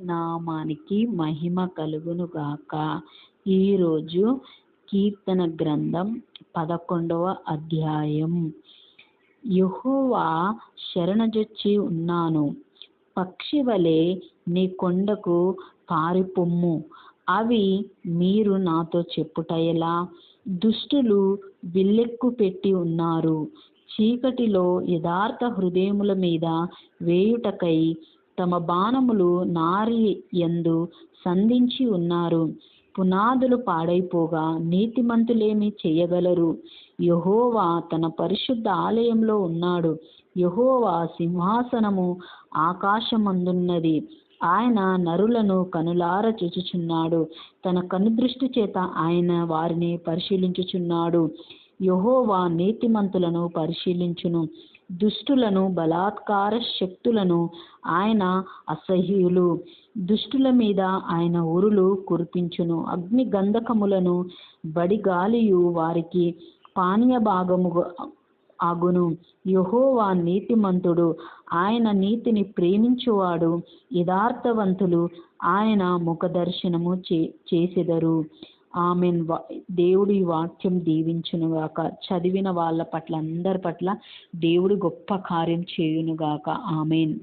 నామానికి మహిమ కలుగును గాక. ఈరోజు కీర్తన గ్రంథం 11వ అధ్యాయం. యెహోవా శరణుజొచ్చి ఉన్నాను, పక్షి వలె నీ కొండకు పారిపొమ్ము. అవి మీరు నాతో చెప్పుట ఎలా? దుష్టులు విల్లెక్కు పెట్టి ఉన్నారు, చీకటిలో యథార్థ హృదయముల మీద వేయుటకై తమ బాణములు నారి యందు సంధించి ఉన్నారు. పునాదులు పాడైపోగా నీతిమంతులేమి చేయగలరు? యెహోవా తన పరిశుద్ధ ఆలయంలో ఉన్నాడు. యెహోవా సింహాసనము ఆకాశమందున్నది. ఆయన నరులను కనులార చూచుచున్నాడు. తన కనుదృష్టి చేత ఆయన వారిని పరిశీలించుచున్నాడు. యెహోవా నీతిమంతులను పరిశీలించును, దుష్టులను బలాత్కార శక్తులను ఆయన అసహ్యులు. దుష్టుల మీద ఆయన ఉరులు కురిపించును. అగ్ని గంధకములను బడిగాలియు వారికి పానీయ భాగము అగును. యెహోవా నీతిమంతుడు, ఆయన నీతిని ప్రేమించువాడు. యథార్థవంతులు ఆయన ముఖదర్శనము చేసెదరు. ఆమెన్. దేవుడి వాక్యం దీవించునుగాక. చదివిన వాళ్ళ పట్ల అందరి పట్ల దేవుడు గొప్ప కార్యం చేయునుగాక. ఆమెన్.